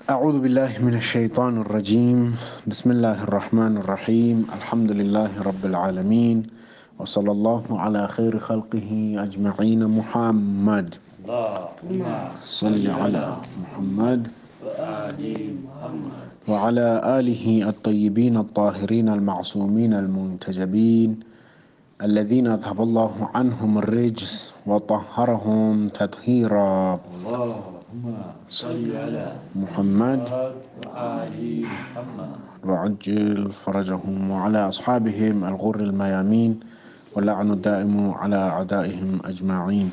أعوذ بالله من الشيطان الرجيم. بسم الله الرحمن الرحيم. الحمد لله رب العالمين، وصلى الله على خير خلقه أجمعين. محمد اللهم صل على محمد وآل محمد وعلى آله الطيبين الطاهرين المعصومين المنتجبين الذين أذهب الله عنهم الرجس وطهرهم تطهيرا. اللهم صل على محمد وآل محمد وعجل فرجهم، وعلى أصحابهم الغر الميامين، واللعن الدائم على أعدائهم أجمعين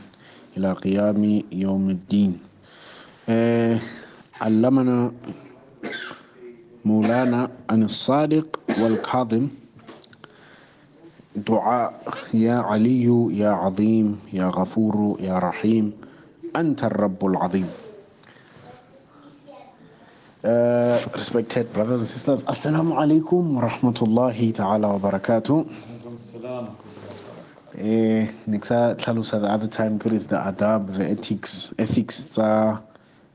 إلى قيام يوم الدين. علمنا مولانا عن الصادق والكاظم دعاء: يا علي يا عظيم يا غفور يا رحيم أنت الرب العظيم. Respected brothers and sisters, Assalamu alaikum wa rahmatullahi ta'ala wa barakatuh. Nexa tlalusa the other time is the adab, the ethics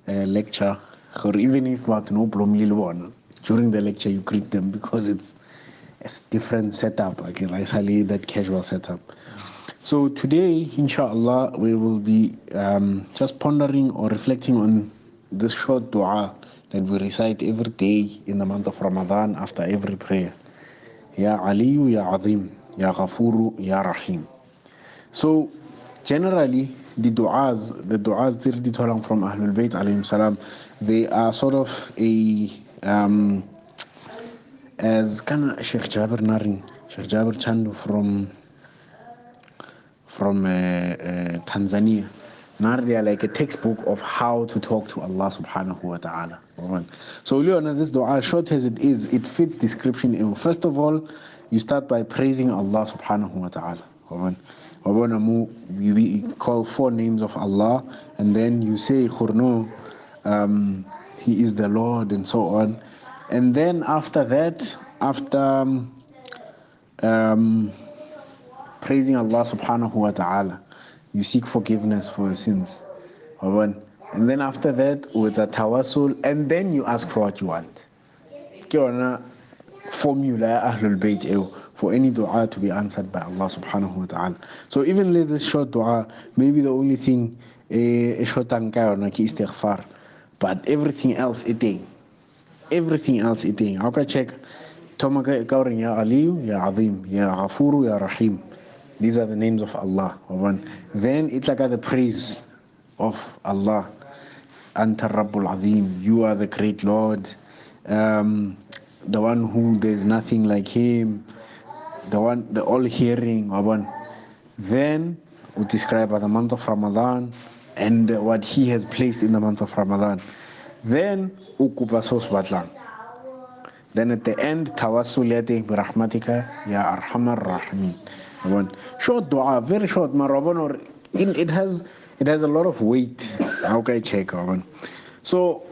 lecture. Or even if what no problem during the lecture you greet them, because it's a different setup. I can actually that casual setup. So today, inshallah, we will be just pondering or reflecting on this short dua that we recite every day in the month of Ramadan after every prayer. Ya Aliyu, Ya Adhim, Ya Ghafuru, Ya Rahim. So generally the du'as dirty tolang from Ahlul Bayt alayhim salam, they are sort of a as kana Sheikh Jabir Chandu from Tanzania. Now they are like a textbook of how to talk to Allah subhanahu wa ta'ala. So this dua, short as it is, it fits description. First of all, you start by praising Allah subhanahu wa ta'ala. We call 4 names of Allah, and then you say khurno, He is the Lord, and so on. And then after that, praising Allah subhanahu wa ta'ala, you seek forgiveness for your sins. And then after that, with a tawassul, and then you ask for what you want. Formula Ahlul Bayt for any dua to be answered by Allah subhanahu wa ta'ala. So even this short dua, maybe the only thing istighfar, but everything else eating. How can I check? Tomaka kaurin ya Aliyu, ya Azim, ya Ghafuru, ya Rahim. These are the names of Allah. Then it's like the praise of Allah. Anta Rabbul Azim, you are the great Lord, the one who there is nothing like Him, the all-hearing. Then we describe the month of Ramadan and what He has placed in the month of Ramadan. Then ukupasos batlang. Then at the end, Tawassul bi rahmatika ya arhamar rahimin. Short dua, very short, or it has a lot of weight. How can I check? So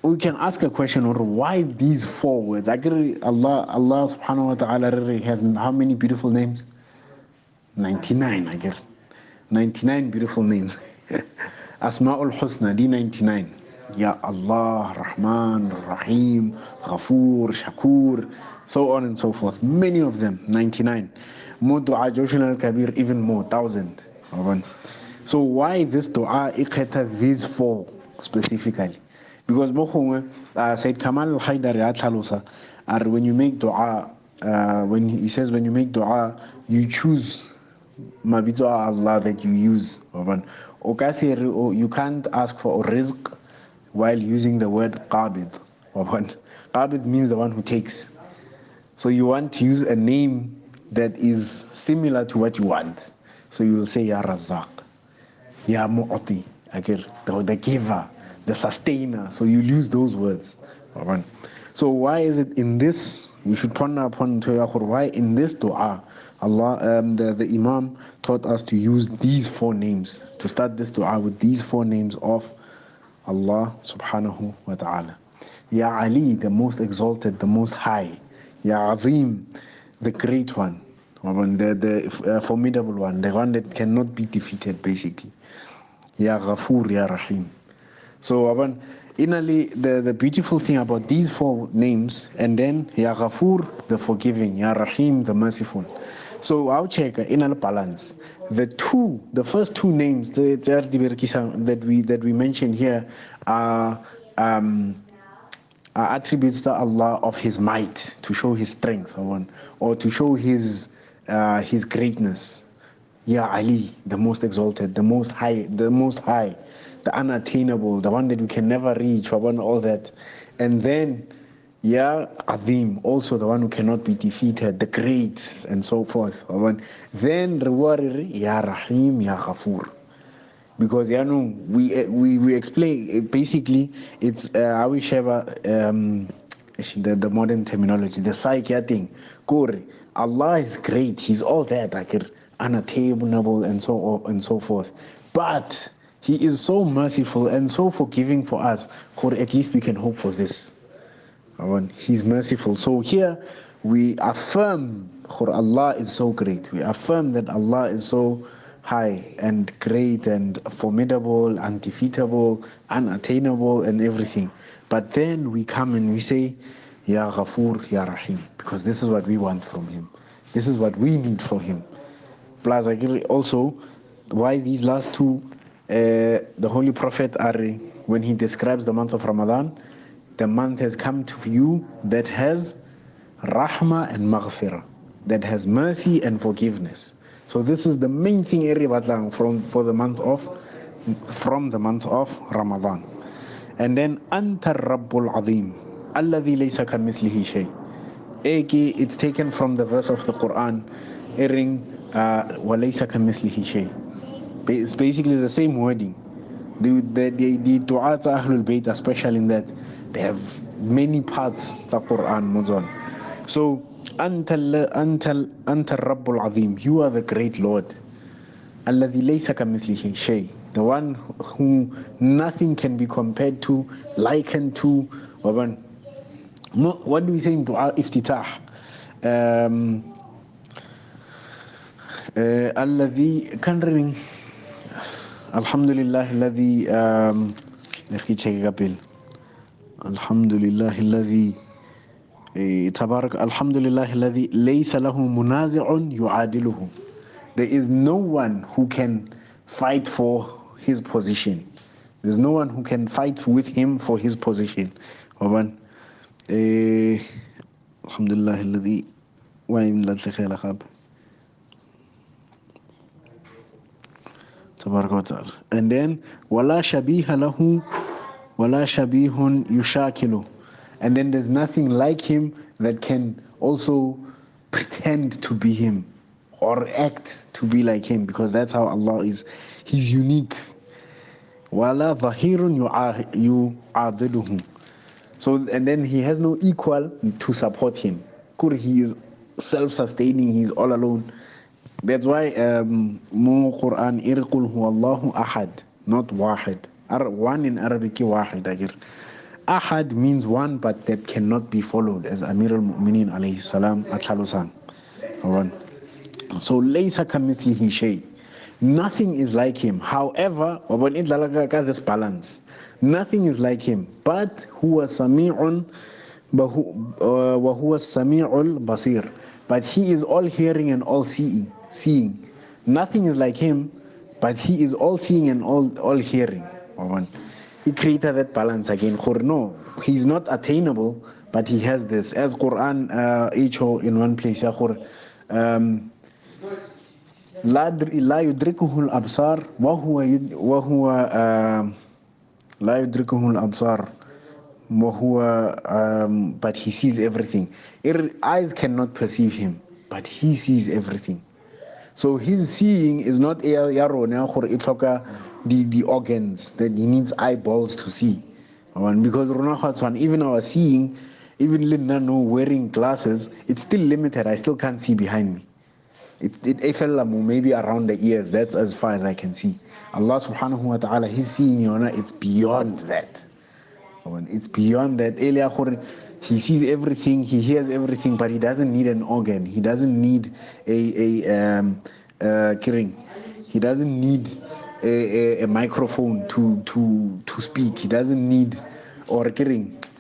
we can ask a question, or why these 4 words? Allah subhanahu wa ta'ala has how many beautiful names? 99, 99 beautiful names. Asma'ul Husna, D99. Ya Allah, Rahman, Rahim, Ghafoor, Shakur, so on and so forth. Many of them, 99. More dua, Joshan al-Kabir, even more, 1,000. So why this dua, these 4 specifically? Because Sayyid Kamal al-Haidari when you make dua, when he says when you make dua, you choose mabito Allah that you use. You can't ask for a rizq while using the word qabid. Qabid means the one who takes. So you want to use a name that is similar to what you want. So you will say Ya Razzaq, Ya Mu'ati, the giver, the sustainer. So you use those words. So why is it in this? We should ponder upon why in this dua Allah, the Imam taught us to use these 4 names, to start this dua with these 4 names of Allah subhanahu wa ta'ala. Ya Ali, the most exalted, the most high. Ya Azim, the great one, the formidable one, the one that cannot be defeated basically. Ya Ghafoor, Ya Rahim. So, inally, the beautiful thing about these four names, and then Ya Ghafoor, the forgiving, Ya Rahim, the merciful. So, I'll check in a balance. The first two names that we mentioned here are attributes to Allah of His might, to show His strength, or to show His greatness. Ya Ali, the most exalted, the most high, the unattainable, the one that we can never reach, all that. And then Ya Adhim, also the one who cannot be defeated, the great, and so forth. Then reward Ya Rahim, Ya Ghafoor. Because we explain basically it's how we share the modern terminology, the psyche thing. Kore, Allah is great, He's all that, like unattainable and so forth. But He is so merciful and so forgiving for us. Kore, at least we can hope for this. He's merciful. So here we affirm that Allah is so great. We affirm that Allah is so high and great and formidable, undefeatable, unattainable, and everything. But then we come and we say, Ya Ghafoor, Ya Rahim, because this is what we want from Him. This is what we need from Him. Plus, also, why these last two, the Holy Prophet, when he describes the month of Ramadan, the month has come to you that has rahmah and maghfirah, that has mercy and forgiveness. So this is the main thing from the month of Ramadan. And then Anta Rabbul Azim, Alladhi laysa kamithlihi shay. It's taken from the verse of the Quran, airing walaysa kamithlihi shay. It's basically the same wording. The du'at Ahlul Bayt, especially in that, they have many parts of Quran Muzon. So, Anta Rabbul Azim, you are the great Lord. Alladhi laysa kamithlihi shay, the one whom nothing can be compared to, likened to. What do we say in dua iftitah? Alladhi kanring. Alhamdulillah alladhi alhamdulillah alladhi tabarak alhamdulillah alladhi laysa lahu munazi'un yu'adiluhu. There is no one who can fight for his position. There's no one who can fight with him for his position. Alhamdulillah alladhi wa in la khayla khab. And then wala shabiha lahu wala shabihun yushakilu, and then there's nothing like him that can also pretend to be him or act to be like him, because that's how Allah is. He's unique. Wala dhahirun yu'adiluhu. So, and then he has no equal to support him. He is self-sustaining, he's all alone. That's why more Quran irqul huwallahu ahad, not wahid. One in Arabic wahid. Ahad means one, but that cannot be followed, as Amir al-Mu'minin alayhi salam athalusan. So laysa kamithlihi shay. Nothing is like him. However, this balance. Nothing is like him. But huwa sami'un wa huwa sami'ul basir. But he is all hearing and all seeing. Nothing is like him, but he is all seeing and all hearing. He created that balance again. No, he's not attainable, but he has this. As Quran in one place, لا يدركه الأبصار وهو لا يدركه الأبصار وهو but he sees everything. Eyes cannot perceive him, but he sees everything. So his seeing is not the organs that he needs eyeballs to see. Because even our seeing, even Linda wearing glasses, it's still limited. I still can't see behind me. It maybe around the ears. That's as far as I can see. Allah subhanahu wa ta'ala, His seeing, it's beyond that. It's beyond that. He sees everything, He hears everything, but He doesn't need an organ. He doesn't need a He doesn't need a microphone to speak. He doesn't need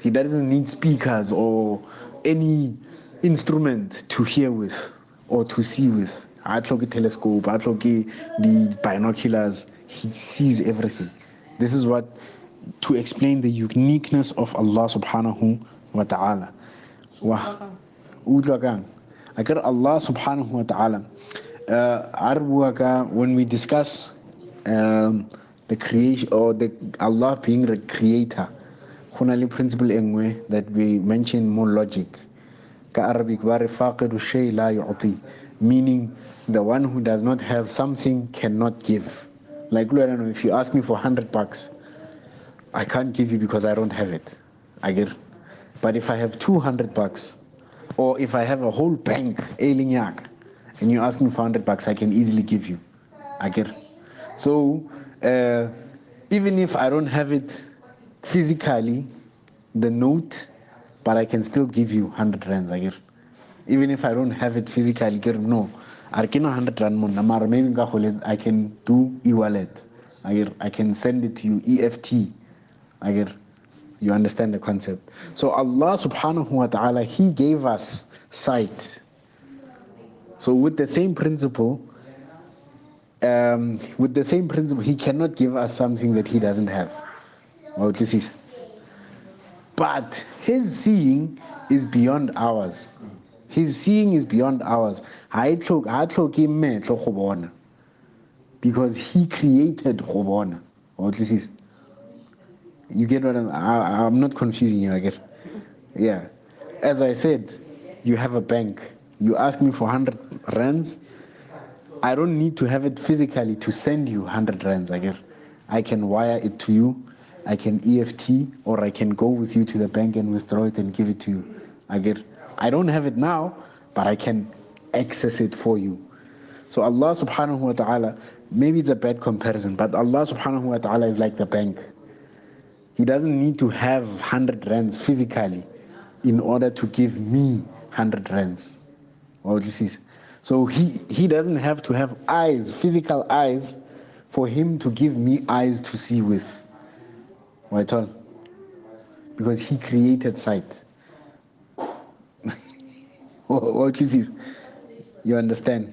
he doesn't need speakers or any instrument to hear with or to see with. I took a telescope, I took the binoculars. He sees everything. This is what to explain the uniqueness of Allah subhanahu wa ta'ala. Wah. Udlagang. Agar Allah subhanahu wa ta'ala. When we discuss the creation or the Allah being the creator, khunali principle engwe that we mention more logic. Ka Arabic bare faqidu shay la yu'ti, meaning the one who does not have something cannot give. Like, I don't know, if you ask me for $100, I can't give you because I don't have it. I get. But if I have $200, or if I have a whole bank, and you ask me for $100, I can easily give you. I get. So even if I don't have it physically, the note, but I can still give you 100 rands. I get. Even if I don't have it physically, no. I can 100 rand more. I can do e-wallet. I can send it to you EFT. You understand the concept. So Allah subhanahu wa ta'ala, He gave us sight. So with the same principle, He cannot give us something that He doesn't have. What you see? But His seeing is beyond ours. His seeing is beyond ours. Because He created khobona. What you see? You get what I'm not confusing you, I get. Yeah. As I said, you have a bank. You ask me for 100 rands. I don't need to have it physically to send you 100 rands, I get. I can wire it to you. I can EFT, or I can go with you to the bank and withdraw it and give it to you. I get. I don't have it now, but I can access it for you. So Allah subhanahu wa ta'ala, maybe it's a bad comparison, but Allah subhanahu wa ta'ala is like the bank. He doesn't need to have 100 rands physically in order to give me 100 rands. What you see? So he doesn't have to have eyes, physical eyes, for him to give me eyes to see with. Why all? Because He created sight. What you see? You understand?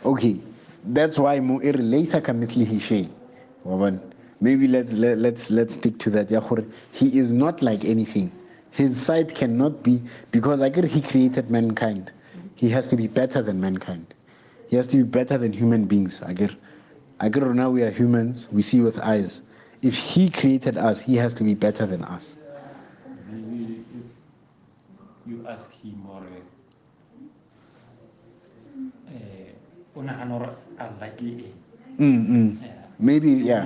Okay. That's why mu'ir laysa kamithlihi shay. Maybe let's stick to that. He is not like anything. His sight cannot be, because He created mankind. He has to be better than mankind. He has to be better than human beings. Now we are humans, we see with eyes. If He created us, He has to be better than us. Maybe if you ask Him or Maybe, yeah.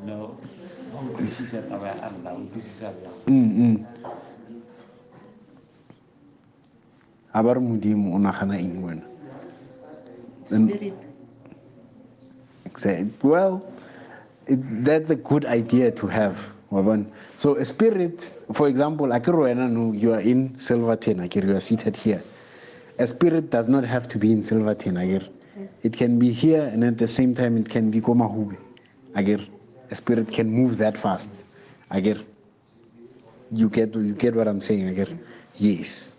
No. Abar mudimu unahana ingwen. Spirit. Well, that's a good idea to have. So a spirit, for example, you are in Silverton, you are seated here. A spirit does not have to be in Silverton. It can be here, and at the same time it can be Komahube. A spirit can move that fast. You get what I'm saying. Yes.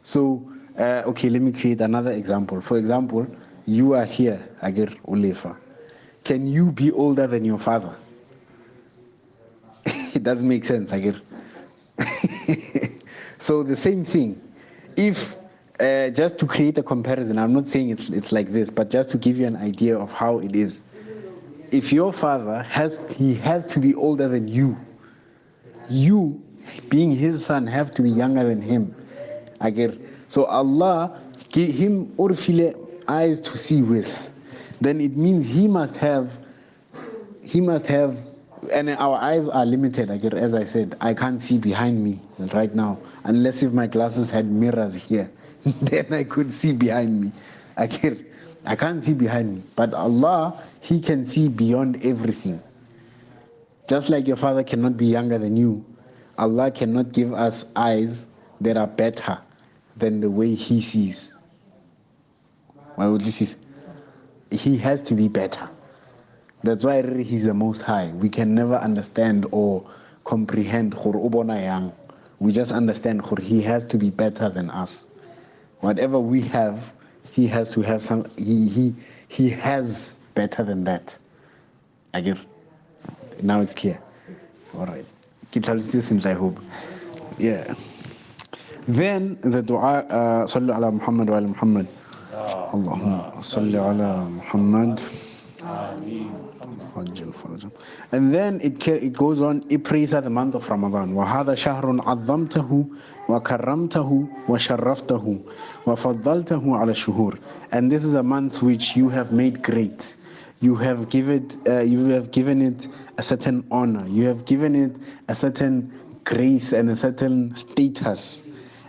So okay, let me create another example. For example, you are here, Ulefa. Can you be older than your father? It doesn't make sense, So the same thing. If just to create a comparison, I'm not saying it's like this, but just to give you an idea of how it is. If your father has to be older than you. You, being his son, have to be younger than him. So Allah gave him urfile eyes to see with. Then it means he must have, and our eyes are limited. As I said, I can't see behind me right now, unless if my glasses had mirrors here, then I could see behind me. I can't see behind me, but Allah, He can see beyond everything. Just like your father cannot be younger than you, Allah cannot give us eyes that are better than the way he sees. Why would you see? He has to be better. That's why he's the Most High. We can never understand or comprehend Khur Ubona Yang. We just understand Khur he has to be better than us. Whatever we have, he has to have some. He has better than that. I give. Now it's clear. All right. Still seems I hope. Yeah. Then the dua. Sallu ala Muhammad wa ala Muhammad. Allahumma salli ala Muhammad. And then it goes on. It prays the month of Ramadan. وهذا شهر عظمته وكرمته وشرفته وفضلته على الشهور. And this is a month which you have made great. You have given it a certain honor. You have given it a certain grace and a certain status,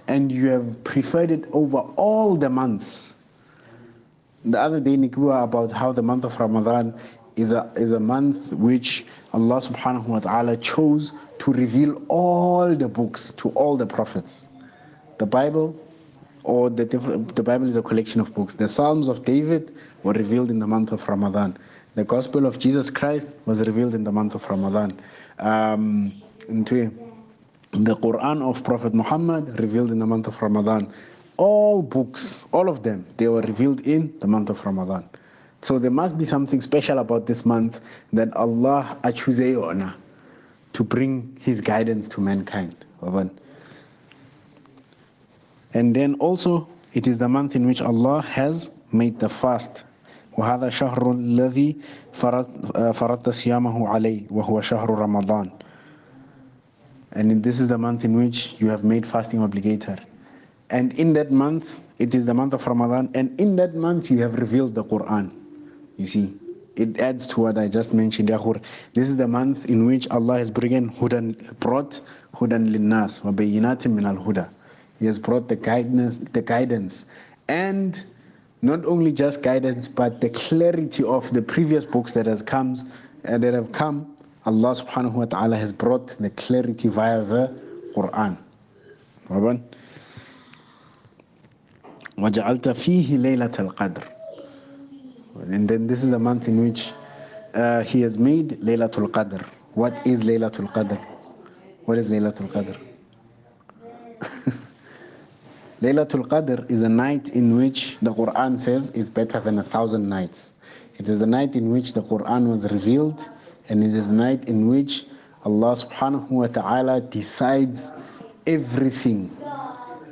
and you have preferred it over all the months. The other day, Nikwa, about how the month of Ramadan is a month which Allah subhanahu wa ta'ala chose to reveal all the books to all the prophets. The Bible, or the Bible is a collection of books. The Psalms of David were revealed in the month of Ramadan. The Gospel of Jesus Christ was revealed in the month of Ramadan. The Quran of Prophet Muhammad revealed in the month of Ramadan. All books, all of them, they were revealed in the month of Ramadan. So there must be something special about this month that Allah choose to bring His guidance to mankind. And then also, it is the month in which Allah has made the fast. وهذا شهر الذي فرضت صيامه عليه وهو شهر رمضان. And this is the month in which you have made fasting obligatory. And in that month, it is the month of Ramadan, and in that month you have revealed the Quran. You see, it adds to what I just mentioned. This is the month in which Allah has brought hudan linnas wa bayyinatin min al-huda. He has brought the guidance, and not only just guidance, but the clarity of the previous books that have come. Allah subhanahu wa ta'ala has brought the clarity via the Quran. وَجَعَلْتَ فِيهِ لَيْلَةَ الْقَدْرِ. And then this is the month in which He has made Laylatul Qadr. What is Laylatul Qadr? What is Laylatul Qadr? Laylatul Qadr is a night in which the Quran says is better than 1,000 nights. It is the night in which the Quran was revealed, and it is the night in which Allah subhanahu wa ta'ala decides everything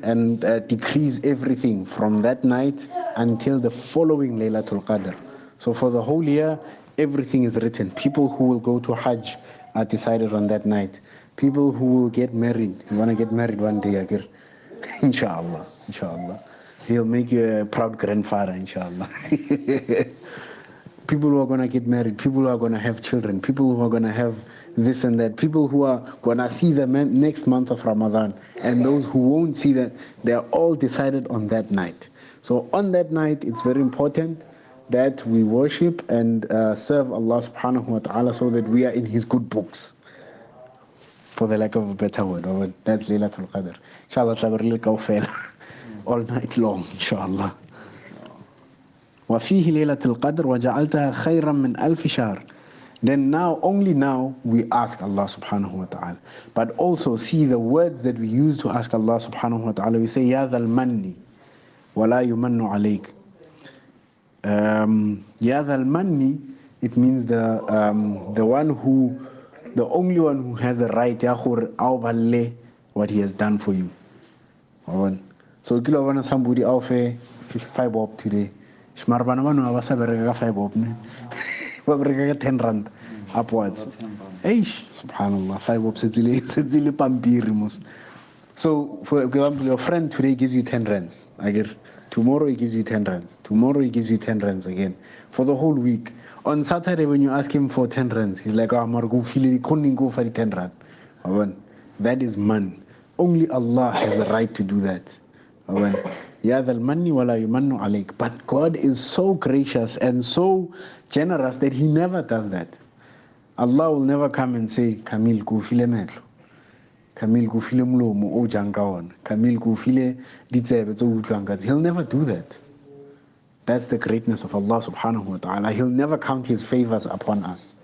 and decrees everything from that night until the following Laylatul Qadr. So for the whole year, everything is written. People who will go to Hajj are decided on that night. People who will get married, you want to get married one day, Agir? Inshallah. He'll make you a proud grandfather, inshallah. People who are going to get married, people who are going to have children, people who are going to have this and that, people who are going to see the next month of Ramadan, and those who won't see that, they are all decided on that night. So on that night, it's very important that we worship and serve Allah subhanahu wa ta'ala so that we are in His good books, for the lack of a better word. That's Laylatul Qadr. Inshallah, all night long, inshallah. وَفِيهِ لَيْلَةُ الْقَدْرِ وَجَعَلْتَهَا خَيْرًا مِنْ أَلْفِ شَهْرٍ. Then only now, we ask Allah subhanahu wa ta'ala. But also see the words that we use to ask Allah subhanahu wa ta'ala. We say, يَا ذَا الْمَنِّ وَلَا يُمَنُّ عَلَيْكَ. يَا ذَا الْمَنِّ, it means the only one who has a right, what he has done for you. So, if you want somebody offer 5 bob today, Shmarbana was a very 5 bob. 10 rand upwards. Subhanallah, 5 bob setili pampirimus. So, for example, your friend today gives you 10 rands. Tomorrow he gives you 10 rands. Tomorrow he gives you 10 rands again. For the whole week. On Saturday, when you ask him for 10 rands, he's like, Margo, couldn't go for the 10 rand. That is man. Only Allah has a right to do that. Ya dhal manni wala yumannu alayk. But God is so gracious and so generous that He never does that. Allah will never come and say, Kamil, go file metlo. Camille ko file molomo o jang ka ona. Camille ko file ditsebe tse utlwang ka. He'll never do that. That's the greatness of Allah subhanahu wa ta'ala. He'll never count his favors upon us.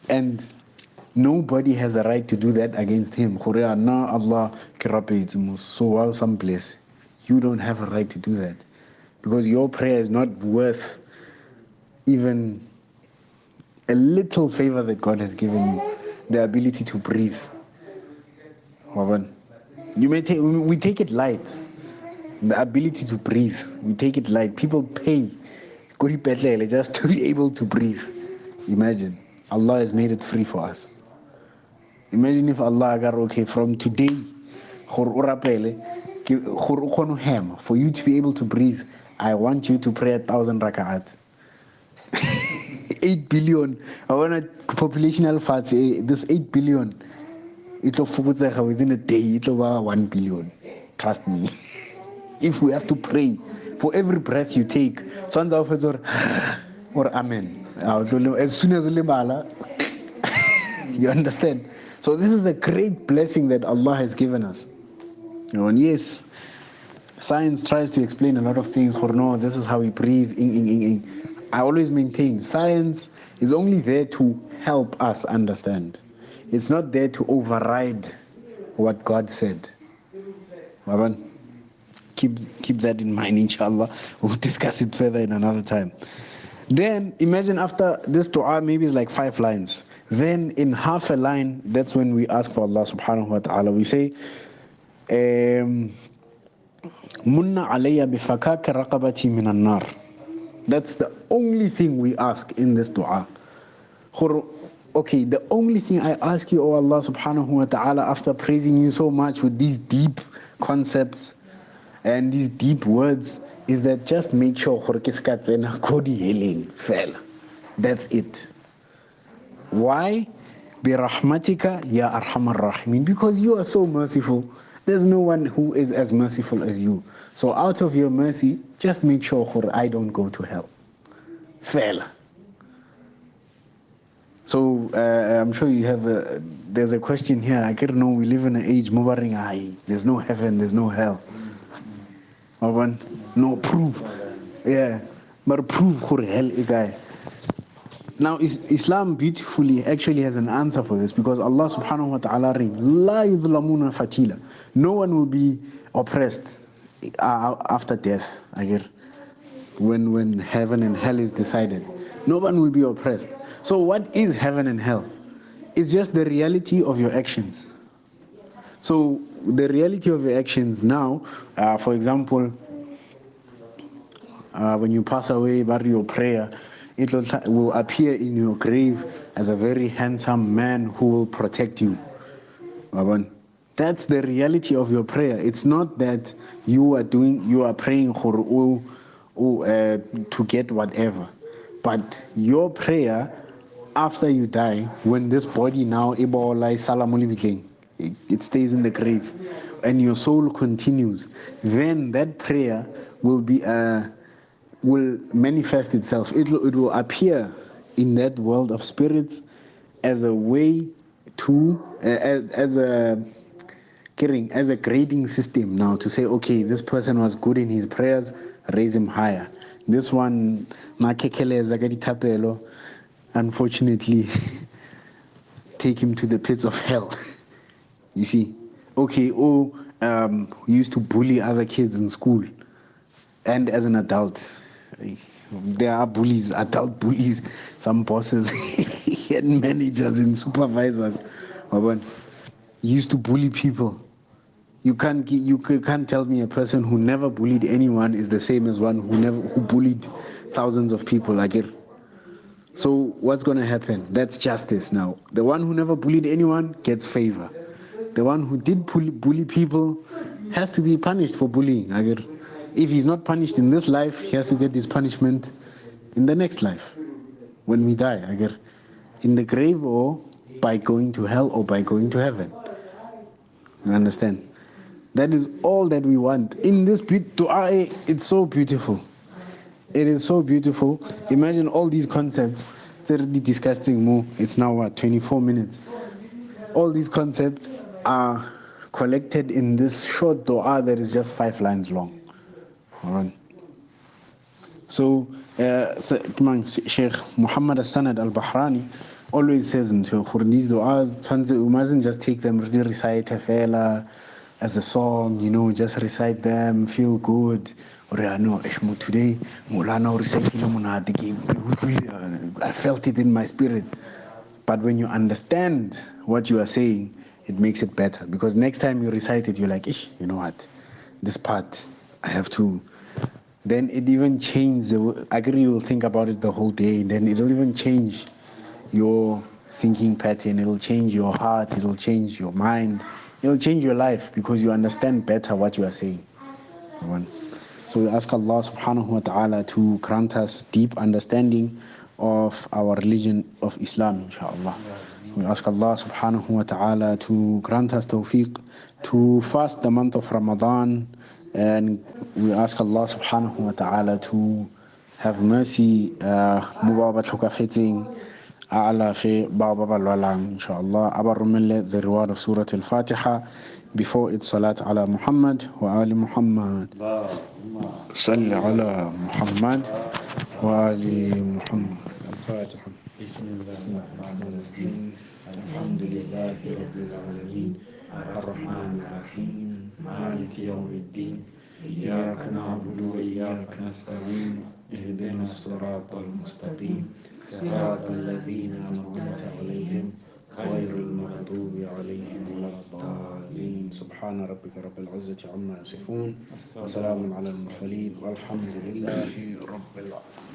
And nobody has a right to do that against him. Allah, so wow, some place. You don't have a right to do that. Because your prayer is not worth even a little favor that God has given you. The ability to breathe. We take it light. The ability to breathe. We take it light. People pay just to be able to breathe. Imagine. Allah has made it free for us. Imagine if Allah got okay from today for you to be able to breathe. I want you to pray 1,000 rak'at. 8 billion. I want a populational fats. This 8 billion. It'll focus within a day. It'll be 1 billion. Trust me. If we have to pray for every breath you take, or amen. As soon as you understand. So this is a great blessing that Allah has given us. And yes, science tries to explain a lot of things. For no, this is how we breathe. I always maintain science is only there to help us understand. It's not there to override what God said. Keep that in mind, inshallah. We'll discuss it further in another time. Then imagine after this dua, maybe it's like 5 lines. Then in half a line, that's when we ask for Allah subhanahu wa ta'ala. We say, Munna alayya bifakaka raqabati minan nar. That's the only thing we ask in this dua. Okay, the only thing I ask you, O Allah subhanahu wa ta'ala, after praising you so much with these deep concepts and these deep words, is that just make sure that's it. Why? Birahmatika ya arhamar rahimin. Because you are so merciful. There's no one who is as merciful as you. So out of your mercy, just make sure I don't go to hell. Fail. So I'm sure you have there's a question here. I don't know, we live in an age, there's no heaven, there's no hell. No proof. Yeah. But proof hell guy. Now Islam beautifully actually has an answer for this, because Allah subhanahu wa ta'ala la yudlamuna fatila. No one will be oppressed after death. When heaven and hell is decided, no one will be oppressed. So what is heaven and hell? It's just the reality of your actions. So the reality of your actions now, for example, when you pass away, by your prayer, it will appear in your grave as a very handsome man who will protect you. That's the reality of your prayer. It's not that you are praying to get whatever, but your prayer after you die, when this body now it stays in the grave and your soul continues, then that prayer will manifest itself. It will appear in that world of spirits as a way to as a grading system now, to say, okay, this person was good in his prayers, raise him higher. This one, unfortunately, take him to the pits of hell. You see, okay, he used to bully other kids in school, and as an adult, there are bullies, adult bullies, some bosses and managers and supervisors. Used to bully people. You can't tell me a person who never bullied anyone is the same as one who bullied thousands of people. So what's going to happen? That's justice now. The one who never bullied anyone gets favor. The one who did bully people has to be punished for bullying. If he's not punished in this life, he has to get this punishment in the next life, when we die. In the grave, or by going to hell, or by going to heaven. You understand? That is all that we want. In this dua, it's so beautiful. It is so beautiful. Imagine all these concepts yesterday discussing more. It's now what, 24 minutes. All these concepts are collected in this short dua that is just 5 lines long. All right. So, Sheikh Muhammad As-Sanad Al-Bahrani always says in these du'as, you mustn't just take them, really recite Hafela as a song, just recite them, feel good. Or no, today, Mulana reciting I felt it in my spirit. But when you understand what you are saying, it makes it better. Because next time you recite it, you're like, you know what? This part, I have to. Then it even changes. I agree, you'll think about it the whole day. Then it'll even change your thinking pattern. It'll change your heart. It'll change your mind. It'll change your life because you understand better what you are saying. So we ask Allah subhanahu wa ta'ala to grant us deep understanding of our religion of Islam, inshallah. We ask Allah subhanahu wa ta'ala to grant us tawfiq to fast the month of Ramadan, and we ask Allah subhanahu wa ta'ala to have mercy mubabat hukafeting ala fe baba balwalang inshallah abarumelle the reward of Surah Al-Fatiha before it's salat ala Muhammad wa ali Muhammad. صل على محمد وآل محمد. الفاتحة. بسم الله الرحمن الرحيم الحمد لله رب العالمين الرحمن الرحيم مالك يوم الدين إياك نعبد وإياك نستعين اهدنا الصراط المستقيم صراط الذين أنعمت عليهم غير المغضوب عليهم ولا الضالين. سبحان ربك رب العزة عما يصفون وسلام على المرسلين والحمد لله رب العالمين.